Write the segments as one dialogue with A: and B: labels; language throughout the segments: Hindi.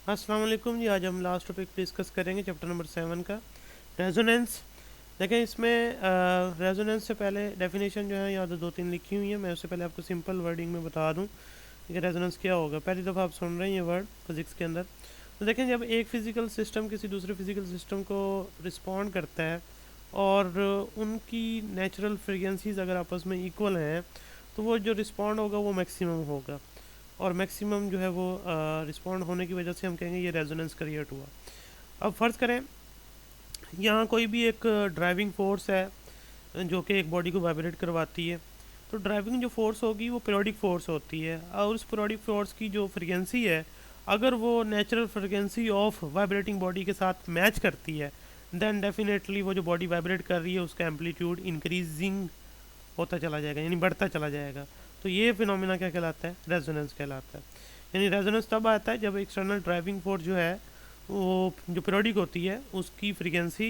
A: अस्सलाम वालेकुम जी। आज हम लास्ट टॉपिक डिस्कस करेंगे चैप्टर नंबर 7 का रेजोनेंस। देखें इसमें रेजोनेंस से पहले डेफिनेशन जो है यहाँ तो 2-3 लिखी हुई है। मैं उससे पहले आपको सिंपल वर्डिंग में बता दूँ कि रेजोनेंस क्या होगा। पहली दफ़ा आप सुन रहे हैं ये वर्ड फिज़िक्स के अंदर। तो देखें जब एक फ़िज़िकल सिस्टम किसी दूसरे फ़िज़िकल सिस्टम को रिस्पॉन्ड करता है और उनकी नेचुरल फ्रीक्वेंसीज अगर आपस में इक्वल हैं तो वो जो रिस्पॉन्ड होगा वो मैक्सिमम होगा। और मैक्सिमम जो है वो रिस्पॉन्ड होने की वजह से हम कहेंगे ये रेजोनेंस क्रिएट हुआ। अब फ़र्ज़ करें यहाँ कोई भी एक ड्राइविंग फोर्स है जो कि एक बॉडी को वाइब्रेट करवाती है। तो ड्राइविंग जो फोर्स होगी वो पीरियोडिक फोर्स होती है और उस पीरियोडिक फोर्स की जो फ्रीक्वेंसी है अगर वो natural frequency of vibrating body के साथ मैच करती है देन डेफिनेटली वो जो बॉडी वाइब्रेट कर रही है उसका एम्पलीट्यूड इंक्रीजिंग होता चला जाएगा, यानी बढ़ता चला जाएगा। तो ये फिनोमिना क्या कहलाता है? रेजोनेंस कहलाता है। यानी रेजोनेंस तब आता है जब एक्सटर्नल ड्राइविंग फोर्स जो है वो जो पीरियोडिक होती है उसकी frequency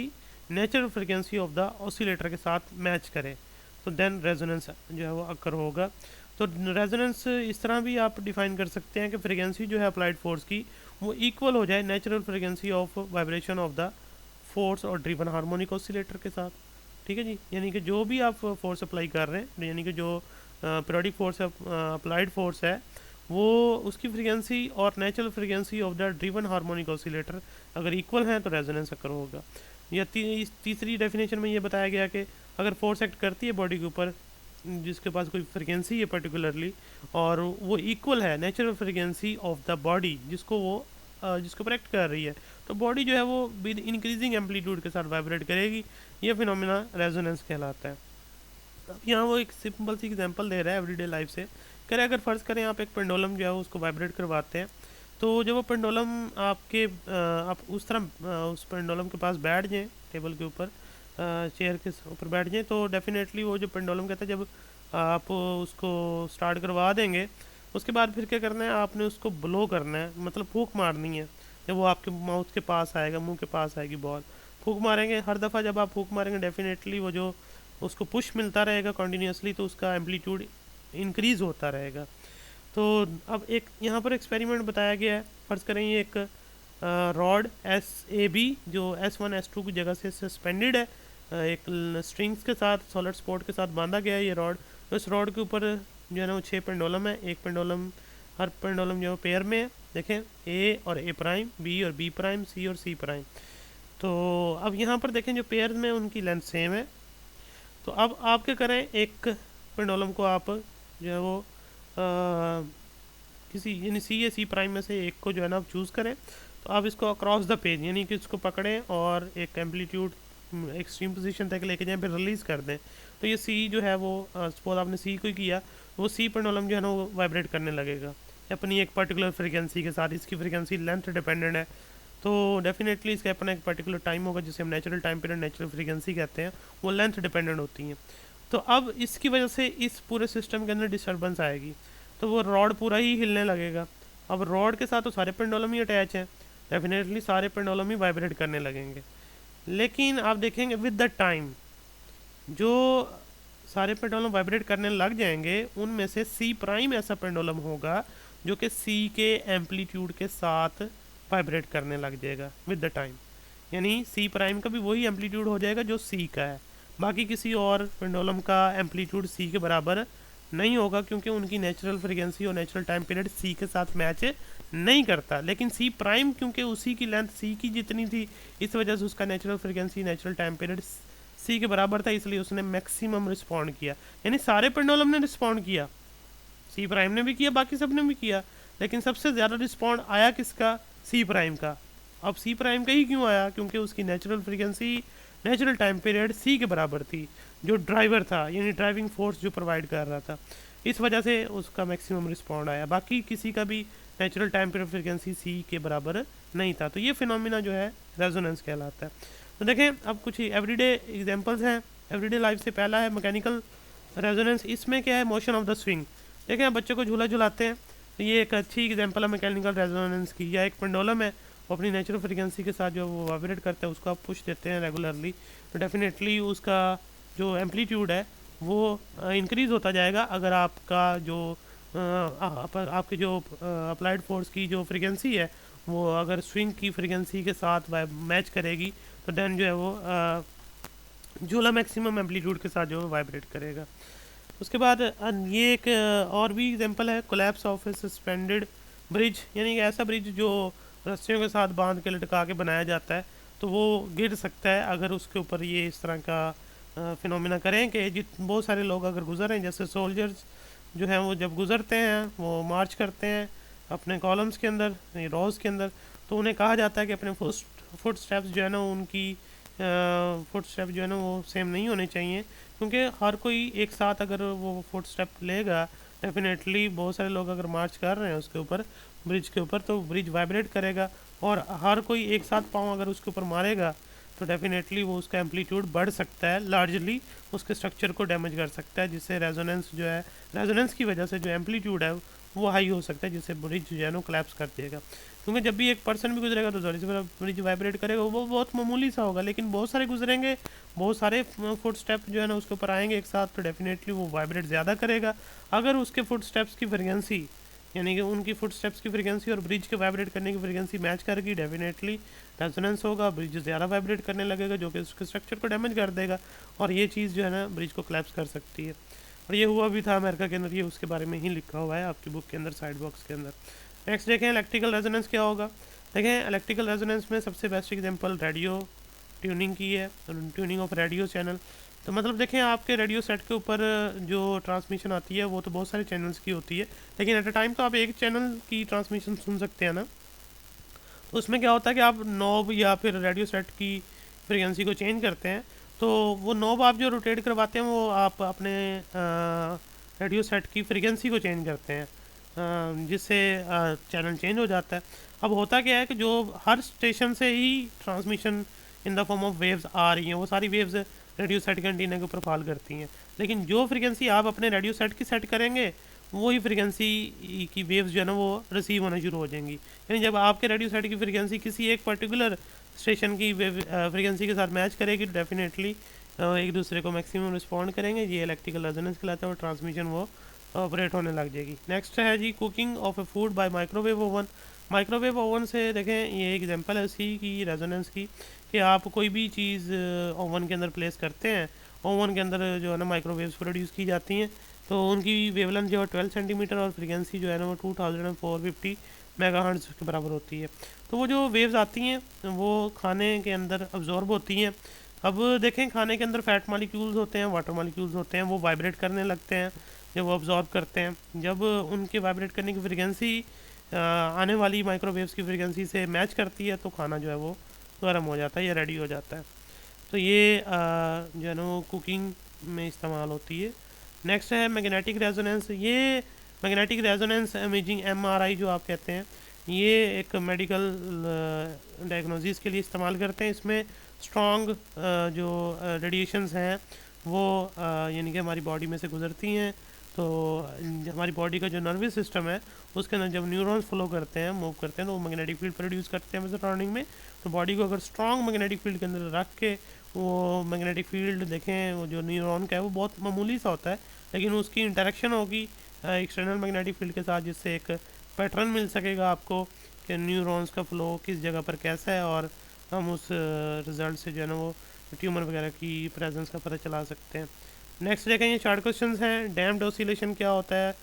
A: natural frequency of the oscillator के साथ मैच करे, तो देन रेजोनेंस जो है वो अकर होगा। तो रेजोनेंस इस तरह भी आप डिफाइन कर सकते हैं कि फ्रीक्वेंसी जो है अप्लाइड फोर्स की वो इक्वल हो जाए natural frequency of vibration of the force और ड्रिवन हार्मोनिक ऑसिलेटर के साथ। ठीक है जी, यानी कि जो भी आप फोर्स अप्लाई कर रहे हैं, यानी कि जो पीरियोडिक फोर्स अप्लाइड फोर्स है वो उसकी फ्रीक्वेंसी और natural frequency of the driven harmonic oscillator अगर इक्वल हैं तो रेजोनेंस अकर होगा। या तीसरी डेफिनेशन में ये बताया गया कि अगर फोर्स एक्ट करती है बॉडी के ऊपर जिसके पास कोई फ्रीक्वेंसी है पर्टिकुलरली और वो इक्वल है natural frequency of the body जिसको वो जिसके ऊपर एक्ट कर रही है, तो बॉडी जो है वो विद इंक्रीजिंग एम्पलीट्यूड के साथ वाइब्रेट करेगी। ये फिनोमिना रेजोनेंस कहलाता है। अब यहाँ वो एक सिंपल सी एग्जांपल दे रहा है एवरीडे लाइफ से। कह रहे अगर फ़र्ज़ करें आप एक पेंडुलम जो है उसको वाइब्रेट करवाते हैं, तो जब वो पेंडुलम आपके आप उस तरह उस पेंडुलम के पास बैठ जाएं टेबल के ऊपर चेयर के ऊपर बैठ जाएं तो डेफिनेटली वो जो पेंडुलम कहता है जब आप उसको स्टार्ट करवा देंगे उसके बाद फिर क्या करना है, आपने उसको ब्लो करना है, मतलब फूंक मारनी है। जब वो आपके माउथ के पास आएगा, मुंह के पास आएगी बॉल, फूंक मारेंगे। हर दफ़ा जब आप फूंक मारेंगे डेफिनेटली वो जो उसको पुश मिलता रहेगा कॉन्टीन्यूसली तो उसका एम्पलीट्यूड इंक्रीज़ होता रहेगा। तो अब एक यहाँ पर एक्सपेरिमेंट बताया गया है। फ़र्ज़ करें ये एक रॉड SAB जो S1 S2 की जगह से सस्पेंडेड है एक स्ट्रिंग्स के साथ सॉलिड स्पोर्ट के साथ बांधा गया है ये रॉड। तो इस रॉड के ऊपर जो है ना वो 6 पेंडुलम है। एक पेंडुलम हर पेंडुलम जो है पेयर में है, देखें A और A प्राइम, B और B प्राइम, C और C प्राइम। तो अब यहाँ पर देखें जो पेयर में उनकी लेंथ सेम है। तो अब आप क्या करें, एक पेंडुलम को आप जो है वो किसी यानी C प्राइम में से एक को जो है ना आप चूज़ करें। तो आप इसको अक्रॉस द पेज यानी कि इसको पकड़ें और एक एम्पलीट्यूड एक्सट्रीम पोजीशन तक लेके जाएं फिर रिलीज़ कर दें। तो ये C जो है वो सपोज आपने C को ही किया, वो C पेंडुलम जो है ना वो वाइब्रेट करने लगेगा अपनी एक पर्टिकुलर फ्रीक्वेंसी के साथ। इसकी फ्रीक्वेंसी लेंथ डिपेंडेंट है, तो डेफिनेटली इसका अपना एक पर्टिकुलर टाइम होगा जिसे हम natural time period natural frequency कहते हैं, वो लेंथ डिपेंडेंट होती हैं। तो अब इसकी वजह से इस पूरे सिस्टम के अंदर डिस्टर्बेंस आएगी, तो वो रॉड पूरा ही हिलने लगेगा। अब रॉड के साथ तो सारे पेंडुलम ही अटैच हैं, डेफिनेटली सारे पेंडुलम ही वाइब्रेट करने लगेंगे। लेकिन आप देखेंगे विद द टाइम जो सारे पेंडुलम वाइब्रेट करने लग जाएंगे उनमें से C प्राइम ऐसा पेंडुलम होगा जो कि C के एम्पलीट्यूड के साथ वाइब्रेट करने लग जाएगा विद द टाइम। यानी C प्राइम का भी वही एम्पलीट्यूड हो जाएगा जो C का है, बाकी किसी और पेंडुलम का एम्पलीट्यूड C के बराबर नहीं होगा क्योंकि उनकी नेचुरल फ्रीक्वेंसी और नेचुरल टाइम पीरियड C के साथ मैच नहीं करता। लेकिन C प्राइम क्योंकि उसी की लेंथ C की जितनी थी इस वजह से उसका natural frequency natural time period C के बराबर था, इसलिए उसने मैक्सिमम रिस्पॉन्ड किया। यानी सारे पेंडुलम ने रिस्पॉन्ड किया, C प्राइम ने भी किया, बाकी सब ने भी किया, लेकिन सबसे ज़्यादा रिस्पॉन्ड आया किसका? C प्राइम का। अब C प्राइम का ही क्यों आया? क्योंकि उसकी natural frequency natural time period C के बराबर थी, जो ड्राइवर था यानी ड्राइविंग फोर्स जो प्रोवाइड कर रहा था, इस वजह से उसका मैक्सिमम रिस्पॉन्ड आया। बाकी किसी का भी natural time period frequency C के बराबर नहीं था। तो ये फिनोमिना जो है रेजोनेंस कहलाता है। तो देखें अब कुछ एवरीडे एग्जांपल्स हैं एवरीडे लाइफ से। पहला है मैकेनिकल रेजोनेंस। इसमें क्या है? Motion of the swing. देखें आप बच्चों को झूला झुलाते हैं, तो ये एक अच्छी एग्जांपल है मैकेनिकल रेजोनेंस की। या एक पेंडुलम है, वो अपनी नेचुरल फ्रीक्वेंसी के साथ जो वो वाइब्रेट करता है उसको आप पुश देते हैं रेगुलरली, तो डेफिनेटली उसका जो एम्पलीट्यूड है वो इंक्रीज़ होता जाएगा अगर आपका जो आपके जो अप्लाइड फोर्स की जो फ्रीक्वेंसी है वो अगर स्विंग की फ्रीक्वेंसी के साथ मैच करेगी तो देन जो है वो झूला मैक्सिमम एम्पलीट्यूड के साथ जो है वाइब्रेट करेगा। उसके बाद ये एक और भी एग्जांपल है, collapse of A suspended bridge, यानी कि ऐसा ब्रिज जो रस्सियों के साथ बांध के लटका के बनाया जाता है, तो वो गिर सकता है अगर उसके ऊपर ये इस तरह का फिनोमिना करें कि बहुत सारे लोग अगर गुजरें, जैसे सोल्जर्स जो हैं वो जब गुजरते हैं, वो मार्च करते हैं अपने कॉलम्स के अंदर, रोज़ के अंदर, तो उन्हें कहा जाता है कि अपने फुट स्टेप्स जो है ना उनकी फुट स्टेप जो है ना वो सेम नहीं होने चाहिए, क्योंकि हर कोई एक साथ अगर वो फुट स्टेप लेगा, डेफिनेटली बहुत सारे लोग अगर मार्च कर रहे हैं उसके ऊपर, ब्रिज के ऊपर, तो ब्रिज वाइब्रेट करेगा, और हर कोई एक साथ पाँव अगर उसके ऊपर मारेगा तो डेफिनेटली वो उसका एम्पलीट्यूड बढ़ सकता है, लार्जली उसके स्ट्रक्चर को डैमेज कर सकता है, जिससे रेजोनेंस जो है, रेजोनेंस की वजह से जो एम्पलीट्यूड है वो हाई हो सकता है, जिससे ब्रिज जो है ना कोलैप्स कर देगा। क्योंकि जब भी एक पर्सन भी गुजरेगा तो जल्दी से ब्रिज वाइब्रेट करेगा, वो बहुत मामूली सा होगा, लेकिन बहुत सारे गुजरेंगे, बहुत सारे फुट स्टेप जो है ना उसके ऊपर आएंगे एक साथ, तो डेफिनेटली वो वाइब्रेट ज़्यादा करेगा। अगर उसके फुट स्टेप्स की फ्रिक्वेंसी, यानी कि उनकी फुट स्टेप्स की फ्रिक्वेंसी और ब्रिज के वाइब्रेट करने की फ्रिक्वेंसी मैच करेगी, डेफिनेटली रेजोनेंस होगा, ब्रिज ज़्यादा वाइब्रेट करने लगेगा, जो कि उसके स्ट्रक्चर को डैमेज कर देगा, और ये चीज़ जो है ना ब्रिज को कोलैप्स कर सकती है। और ये हुआ भी था अमेरिका के अंदर, ये उसके बारे में ही लिखा हुआ है आपकी बुक के अंदर, साइड बॉक्स के अंदर। नेक्स्ट देखें इलेक्ट्रिकल रेजोनेंस क्या होगा। देखें इलेक्ट्रिकल रेजोनेंस में सबसे बेस्ट एग्जांपल रेडियो ट्यूनिंग की है, ट्यूनिंग ऑफ रेडियो चैनल। तो मतलब देखें आपके रेडियो सेट के ऊपर जो ट्रांसमिशन आती है वो तो बहुत सारे चैनल्स की होती है, लेकिन एट अ टाइम तो आप एक चैनल की ट्रांसमिशन सुन सकते हैं ना। तो उसमें क्या होता है कि आप नॉब या फिर रेडियो सेट की फ्रीक्वेंसी को चेंज करते हैं, तो वो नॉब आप जो रोटेट करवाते हैं वो आप अपने रेडियो सेट की फ्रीक्वेंसी को चेंज करते हैं, जिससे चैनल चेंज हो जाता है। अब होता क्या है कि जो हर स्टेशन से ही transmission in the form of waves आ रही हैं, वो सारी वेव्स रेडियो सेट के एंटीना के ऊपर फॉल करती हैं, लेकिन जो फ्रीक्वेंसी आप अपने रेडियो सेट की सेट करेंगे वही फ्रीक्वेंसी की वेव्स जो है ना वो रिसीव होना शुरू हो जाएंगी। यानी जब आपके रेडियो सेट की फ्रीक्वेंसी किसी एक पर्टिकुलर स्टेशन की वेव फ्रीक्वेंसी के साथ मैच करेगी, तो डेफिनेटली एक दूसरे को मैक्सिमम रिस्पॉन्ड करेंगे, ये इलेक्ट्रिकल रेजोनेंस कहलाता है, और ट्रांसमिशन वो ऑपरेट होने लग जाएगी। नेक्स्ट है जी cooking of a food by microwave oven. Microwave oven से देखें ये एग्जांपल है इसी की रेजोनेंस की, कि आप कोई भी चीज़ ओवन के अंदर प्लेस करते हैं, ओवन के अंदर जो है ना माइक्रोवेव्स प्रोड्यूस की जाती हैं, तो उनकी वेवलेंथ जो है 12 सेंटीमीटर और फ्रीक्वेंसी जो है ना वो 2450 मेगाहर्ट्ज़ के बराबर होती है। तो वो जो वेव्स आती हैं वो खाने के अंदर अब्जॉर्ब होती हैं। अब देखें खाने के अंदर फैट मालिक्यूल्स होते हैं, वाटर मालिक्यूल्स होते हैं, वो वाइब्रेट करने लगते हैं जब वो अब्जॉर्ब करते हैं। जब उनके वाइब्रेट करने की फ्रीक्वेंसी आने वाली माइक्रोवेव्स की फ्रीक्वेंसी से मैच करती है, तो खाना जो है वो गर्म हो जाता है या रेडी हो जाता है। तो ये जो है ना वो कुकिंग में इस्तेमाल होती है। नेक्स्ट है मैग्नेटिक रेजोनेंस। ये मैग्नेटिक रेजोनेंस इमेजिंग एमआरआई जो आप कहते हैं, ये एक मेडिकल डायग्नोसिस के लिए इस्तेमाल करते हैं। इसमें स्ट्रॉन्ग जो रेडिएशंस हैं वो यानी कि हमारी बॉडी में से गुजरती हैं, तो हमारी बॉडी का जो नर्वस सिस्टम है उसके अंदर जब न्यूरॉन्स फ्लो करते हैं, मूव करते हैं, तो वो मैग्नेटिक फील्ड प्रोड्यूस करते हैं सराउंडिंग में। तो बॉडी को अगर स्ट्रॉन्ग मैग्नेटिक फील्ड के अंदर रख के वो मैग्नेटिक फील्ड देखें, वो जो न्यूरॉन का है वो बहुत मामूली सा होता है, लेकिन उसकी इंटरेक्शन होगी एक्सटर्नल मैग्नेटिक फील्ड के साथ, जिससे एक पैटर्न मिल सकेगा आपको कि न्यूरॉन्स का फ्लो किस जगह पर कैसा है, और हम उस रिज़ल्ट से जो है ना वो ट्यूमर वगैरह की प्रेजेंस का पता चला सकते हैं। नेक्स्ट देखें ये शॉर्ट क्वेश्चन हैं, डैम्प्ड ऑसिलेशन क्या होता है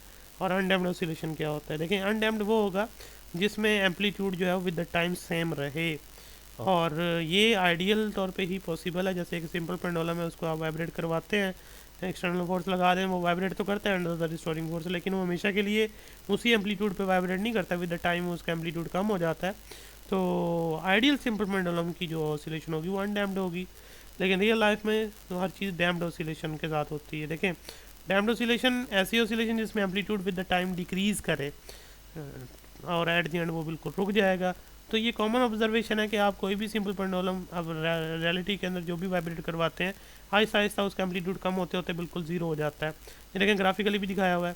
A: और अनडैम्प्ड ऑसिलेशन क्या होता है। देखें अनडैम्प्ड वो होगा जिसमें एम्पलीट्यूड जो है विद द टाइम सेम रहे, और ये आइडियल तौर पे ही पॉसिबल है। जैसे एक सिंपल पेंडुलम है, उसको आप वाइब्रेट करवाते हैं, एक्सटर्नल फोर्स लगा रहे हैं, वो वाइब्रेट तो करता है अंडर द रिस्टोरिंग फोर्स, लेकिन वो हमेशा के लिए उसी एम्पलीट्यूड पे वाइब्रेट नहीं करता, विद द टाइम उसका एम्पलीट्यूड कम हो जाता है। तो आइडियल सिंपल पेंडुलम की जो ऑसिलेशन होगी वो अनडैम्प्ड होगी, लेकिन रियल लाइफ में तो हर चीज़ डैम्प्ड ऑसिलेशन के साथ होती है। देखें डैम्प्ड ऑसिलेशन ऐसी ऑसिलेशन जिसमें amplitude with the time decrease करे और एट द एंड वो बिल्कुल रुक जाएगा। तो ये कॉमन ऑब्जर्वेशन है कि आप कोई भी सिंपल पेंडुलम अब रियलिटी के अंदर जो भी वाइब्रेट करवाते हैं, आहिस्ता आहिस्ता उसका एम्पलीट्यूड कम होते होते बिल्कुल ज़ीरो हो जाता है। ये देखें ग्राफिकली भी दिखाया हुआ है,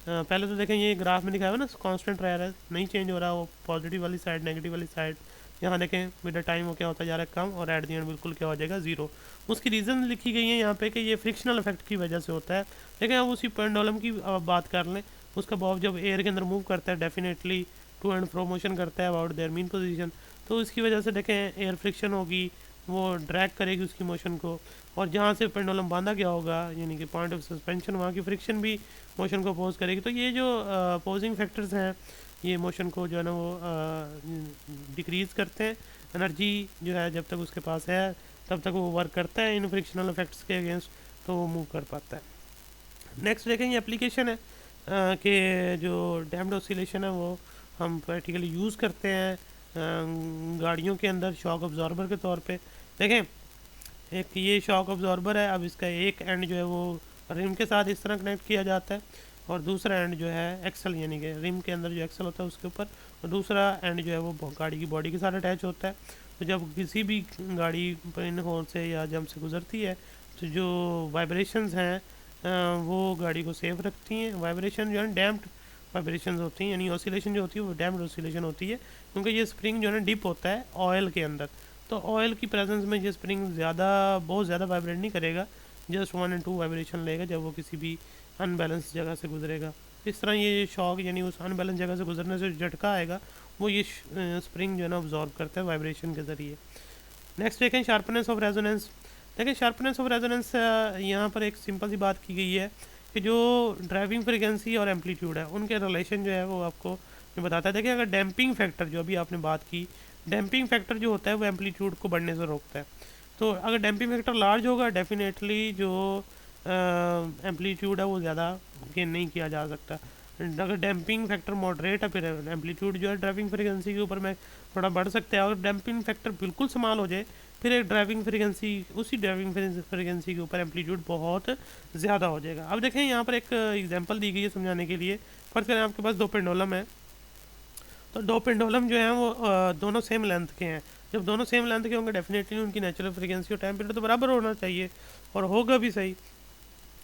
A: पहले तो देखें ये ग्राफ में दिखाया हुआ है ना, कांस्टेंट रह रहा है, नहीं चेंज हो रहा, वो पॉजिटिव वाली साइड नेगेटिव वाली साइड। यहाँ देखें विद द टाइम वो क्या होता जा रहा है कम, और एट द एंड बिल्कुल क्या हो जाएगा ज़ीरो। उसकी रीज़न लिखी गई है यहाँ पे कि ये फ्रिक्शनल इफेक्ट की वजह से होता है। लेकिन अब उसी पेंडुलम की बात कर लें, उसका बॉब जब एयर के अंदर मूव करता है, definitely to and fro motion करता है अबाउट देयर मीन पोजीशन, तो इसकी वजह से देखें एयर फ्रिक्शन होगी, वो ड्रैग करेगी उसकी मोशन को, और जहाँ से पेंडुलम बांधा गया होगा यानी कि पॉइंट ऑफ सस्पेंशन, वहाँ की फ्रिक्शन भी मोशन को अपोज करेगी। तो ये जो अपोजिंग फैक्टर्स हैं ये मोशन को जो है ना वो डिक्रीज़ करते हैं। एनर्जी जो है जब तक उसके पास है तब तक वो वर्क करता है इन फ्रिक्शनल इफेक्ट्स के अगेंस्ट, तो वो मूव कर पाता है। नेक्स्ट देखेंगे एप्लीकेशन है कि जो डैम्ड ऑसिलेशन है वो हम प्रैक्टिकली यूज़ करते हैं गाड़ियों के अंदर शॉक अब्जॉर्बर के तौर पे। देखें एक ये शॉक अब्जॉर्बर है, अब इसका एक एंड जो है वो रिम के साथ इस तरह कनेक्ट किया जाता है, और दूसरा एंड जो है एक्सल यानी कि रिम के अंदर जो एक्सल होता है उसके ऊपर, और दूसरा एंड जो है वो गाड़ी की बॉडी के साथ अटैच होता है। तो जब किसी भी गाड़ी पिन होल से या जंप से गुजरती है तो जो वाइब्रेशंस हैं वो गाड़ी को सेफ रखती हैं। वाइब्रेशन जो है डैम्प्ड वाइब्रेशंस होती हैं, यानी ऑसिलेशन जो होती है वो डैम्प्ड ऑसिलेशन होती है, क्योंकि ये स्प्रिंग जो है ना डिप होता है ऑयल के अंदर, तो ऑयल की प्रेजेंस में ये स्प्रिंग बहुत ज़्यादा वाइब्रेट नहीं करेगा, जस्ट 1 और 2 वाइब्रेशन लेगा जब वो किसी भी अनबैलेंस जगह से गुजरेगा। इस तरह ये शॉक यानी उस अनबैलेंस जगह से गुजरने से झटका आएगा वो ये स्प्रिंग जो है ना ऑब्जॉर्व करता है वाइब्रेशन के ज़रिए। नेक्स्ट देखें शार्पनेस ऑफ रेजोनेंस। देखिए शार्पनेस ऑफ रेजोनेंस यहाँ पर एक सिंपल सी बात की गई है कि जो ड्राइविंग फ्रिक्वेंसी और एम्पलीट्यूड है उनके रिलेशन जो है वो आपको बताता है। देखिए अगर डैम्पिंग फैक्टर जो अभी आपने बात की, डैम्पिंग फैक्टर जो होता है वो एम्पलीट्यूड को बढ़ने से रोकता है, तो अगर डैम्पिंग फैक्टर लार्ज होगा डेफिनेटली जो एम्पलीट्यूड है वो ज़्यादा गेन नहीं किया जा सकता। अगर डैम्पिंग फैक्टर मॉडरेट है फिर एम्पलीट्यूड जो है ड्राइविंग फ्रिक्वेंसी के ऊपर में थोड़ा बढ़ सकता है। अगर डैम्पिंग फैक्टर बिल्कुल समाल हो जाए फिर एक ड्राइविंग फ्रिक्वेंसी उसी ड्राइविंग फ्रिक्वेंसी के ऊपर एम्पलीट्यूड बहुत ज़्यादा हो जाएगा। अब देखें यहाँ पर एक एग्जांपल दी गई है समझाने के लिए। फर्स्ट करें आपके पास दो पेंडुलम है, तो दो पेंडुलम जो हैं वो दोनों सेम लेंथ के हैं। जब दोनों सेम लेंथ के होंगे डेफिनेटली उनकी नेचुरल फ्रिक्वेंसी और टाइम पीरियड तो बराबर होना चाहिए, और होगा भी सही।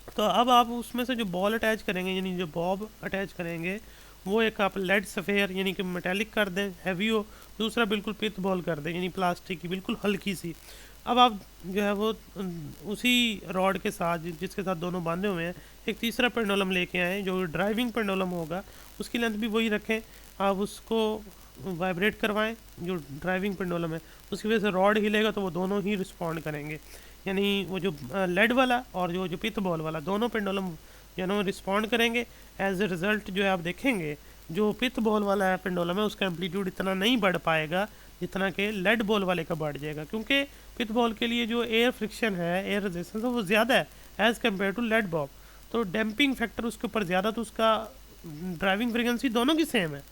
A: तो अब आप उसमें से जो बॉल अटैच करेंगे यानी जो बॉब अटैच करेंगे वो एक आप लेड सफ़ेयर यानी कि मेटेलिक कर दें हैवी हो, दूसरा बिल्कुल पिथ बॉल कर दें यानी प्लास्टिक की बिल्कुल हल्की सी। अब आप जो है वो उसी रॉड के साथ जिसके साथ दोनों बांधे हुए हैं एक तीसरा पेंडुलम लेके आए जो ड्राइविंग पेंडुलम होगा, उसकी लेंथ भी वही रखें, आप उसको वाइब्रेट करवाएं जो ड्राइविंग पेंडुलम है, उसकी वजह से रॉड हिलेगा तो वो दोनों ही रिस्पॉन्ड करेंगे, यानी वो जो लेड वाला और जो पिथ बॉल वाला दोनों पेंडुलम जो है ना रिस्पॉन्ड करेंगे। एज ए रिज़ल्ट जो है आप देखेंगे जो पिथ बॉल वाला है पेंडुलम है उसका एम्पलीट्यूड इतना नहीं बढ़ पाएगा जितना कि लेड बॉल वाले का बढ़ जाएगा, क्योंकि पिथ बॉल के लिए जो एयर फ्रिक्शन है एयर रेजिस्टेंस वो ज़्यादा है as compare to lead bob, तो डैम्पिंग फैक्टर उसके ऊपर ज़्यादा, तो उसका ड्राइविंग फ्रिक्वेंसी दोनों की सेम है,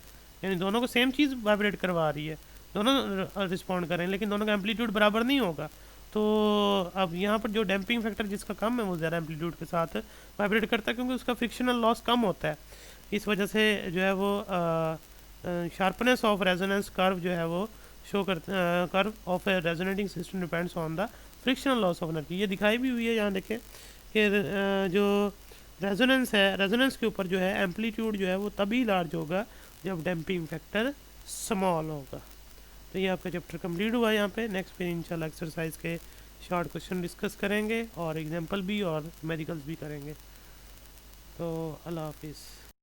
A: यानी दोनों को सेम चीज़ वाइब्रेट करवा रही है, दोनों रिस्पॉन्ड कर रहे हैं, लेकिन दोनों का एम्पलीट्यूड बराबर नहीं होगा। तो अब यहाँ पर जो डैम्पिंग फैक्टर जिसका कम है वो ज़्यादा एम्पलीट्यूड के साथ वाइब्रेट करता है क्योंकि उसका फ्रिक्शनल लॉस कम होता है। इस वजह से जो है वो शार्पनेस ऑफ रेजोनेंस कर्व जो है वो शो कर curve of A resonating system depends on the frictional loss of energy. ये दिखाई भी हुई है यहाँ देखें कि जो रेजोनेंस है रेजोनेंस के ऊपर जो है एम्पलीट्यूड जो है वो तभी लार्ज होगा जब डैम्पिंग फैक्टर स्मॉल होगा। तो ये आपका चैप्टर कंप्लीट हुआ यहाँ पे। नेक्स्ट फिर इंशाल्लाह एक्सरसाइज के शॉर्ट क्वेश्चन डिस्कस करेंगे और एग्जांपल भी और मेडिकल्स भी करेंगे। तो अल्लाह हाफिज़।